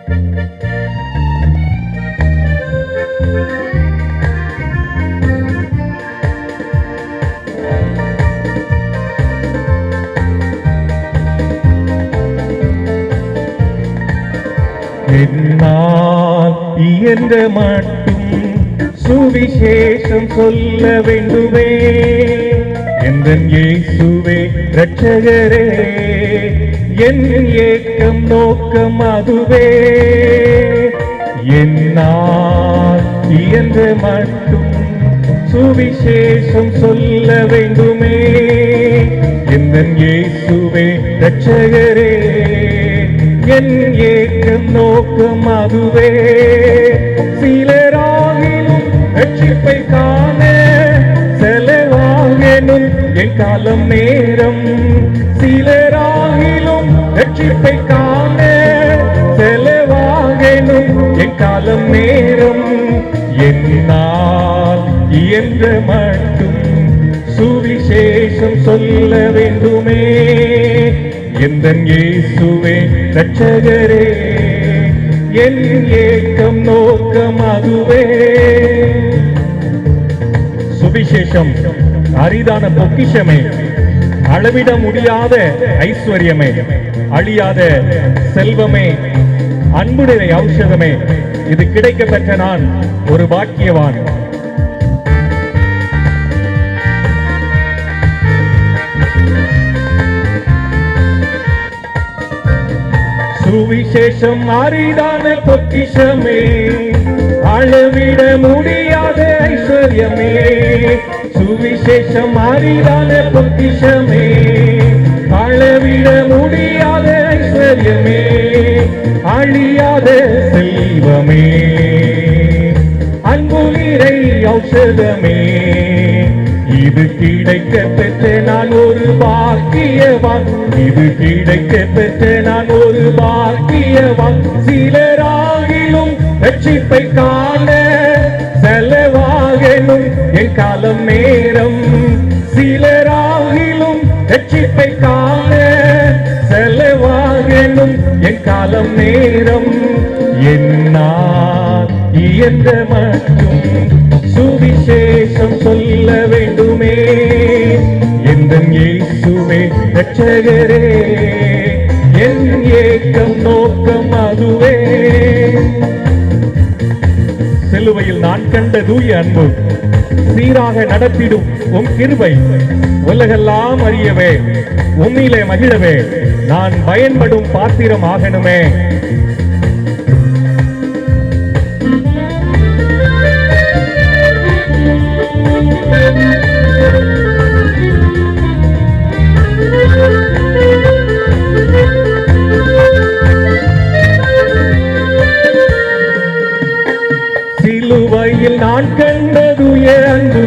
என்னால் இயன்ற மட்டும் சுவிசேஷம் சொல்ல வேண்டுமே. எந்தன் இயேசுவே இரட்சகரே, என் ஏக்கம் நோக்கம் அதுவே. என்னால் இயன்ற மட்டும் சுவிசேஷம் சொல்ல வேண்டுமே. எந்தன் இயேசுவே இரட்சகரே, என் ஏக்கம் நோக்கம் அதுவே. சிலராகிலும் ரட்சிப்பை காண செலவாகணும் என் காலம் நேரம். சிலராகிலும் ரட்சிப்பை காண செலவாகணும் என் காலம் நேரம். என்னால் இயன்ற மட்டும் சுவிசேஷம் சொல்ல வேண்டுமே. எந்தன் இயேசுவே இரட்சகரே, என் ஏக்கம் நோக்கம் அதுவே. சுவிசேஷம் அரிதான பொக்கிஷமே, அளவிட முடியாத ஐஸ்வர்யமே, அழியாத செல்வமே, அன்புடைய ஔஷதமே. இது கிடைக்க பெற்ற நான் ஒரு பாக்கியவான். சுவிசேஷம் அரிதான பொக்கிஷமே, அளவிட முடியாத ஐஸ்வர்யமே. சுவிசேஷம் அரிதான பொக்கிஷமே, அளவிட முடியாத ஐஸ்வர்யமே, அழியாத செல்வமே, அன்புயிரை ஔஷதமே. இது கிடைக்க பெற்ற நான் ஒரு பாக்கியவான். இது கிடைக்க பெற்ற நான் ஒரு பாக்கியவான். சிலராகிலும் ரட்சிப்பை காண செலவாகணும் என் காலம் நேரம். சிலராகிலும் ரட்சிப்பை காண செலவாகணும் என் காலம் நேரம். என்னால் இயன்ற மட்டும் சுவிசேஷம் சொல்ல வேண்டுமே. எந்தன் இயேசுவே இரட்சகரே, என் ஏக்கம் நோக்கம் அதுவே. சிலுவையில் நான் கண்ட தூய அன்பு, சீராக நடத்திடும் உம் கிருபை, உலகெல்லாம் அறியவே உம்மிலே மகிழவே நான் பயன்படும் பாத்திரம் ஆகணுமே. சிலுவையில் நான் கண்டதுய அன்பு,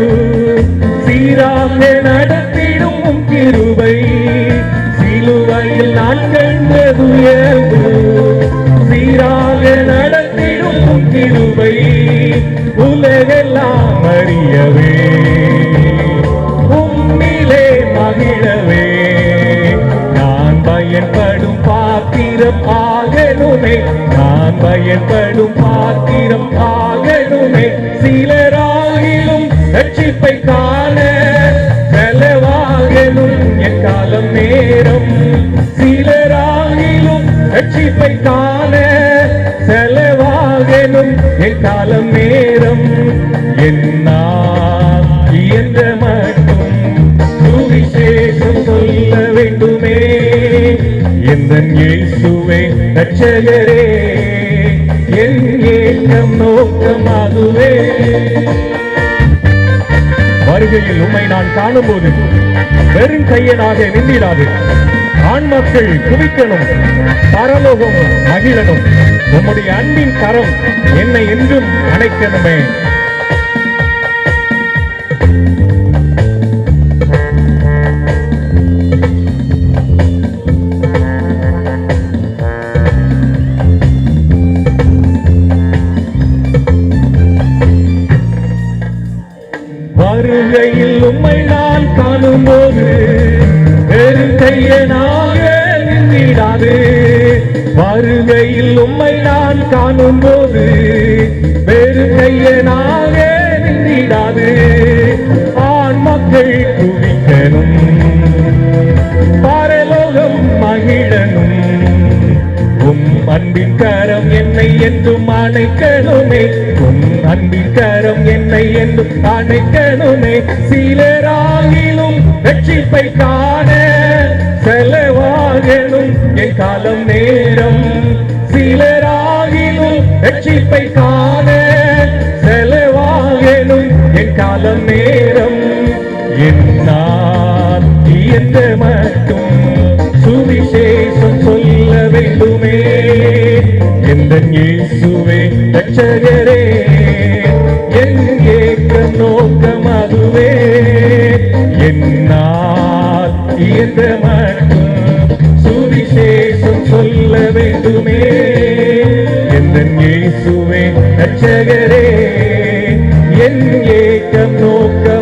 சீராக நடத்திடும் உம் கிருபை. சிலுவையில் நான் கண்டதுய அன்பு, சீராக நடத்திடும் உம் கிருபை, உலகெல்லாம் அறியவே உம்மிலே மகிழவே நான் பயன்படும் பாத்திரம் ஆகணுமே. நான் பயன்படும் பாத்திரம் ஆகணுமே. சிலராகிலும் ரட்சிப்பை காண செலவாகணும் என் காலம் நேரம். சிலராகிலும் ரட்சிப்பை காண செலவாகணும் என் காலம் நேரம். என்னால் இயன்ற மட்டும் சுவிசேஷம் சொல்ல வேண்டுமே. எந்தன் இயேசுவே இரட்சகரே, என் ஏக்கம் நோக்கம் அதுவே. வருகையில் உம்மை நான் காணும்போது வெறும் கையனாக நின்றிடாது. ஆண் மக்கள் குவிக்கணும், பரலோகம் மகிழணும். உம்முடைய அன்பின் கரம் என்னை என்றும் அணைக்கணுமே. வருகையில் உம்மை நான் வெறும் கையனாக நின்றிடாது. வருகையில் உம்மை நான் காணும் போது வேறு கையனாக நின்றிடாது. ஆண் மக்கள் குவிக்கணும், பரலோகம் மகிழனும். உம் அன்பின் கரம் என்னை என்றும் அணைக்கணுமே, உம் அன்பின் கரம் என்னை என்றும் அணைக்கணுமே. சிலராகிலும் ரட்சிப்பை காண செலவாகணும் என் காலம் நேரம். சிலராகிலும் ரட்சிப்பை காண செலவாகணும் என் காலம் நேரம். என்னால் இயன்ற மட்டும் சுவிசேஷம் சொல்ல வேண்டுமே. எந்த இயேசுவே ரட்சகரே, என் ஏக்க நோக்கம் அதுவே. என்னால் இயன்ற மட்டும் சுவிசேஷம் சொல்ல வேண்டுமே. எந்த இயேசுவே ரட்சகரே, என் ஏக்கம் நோக்கம்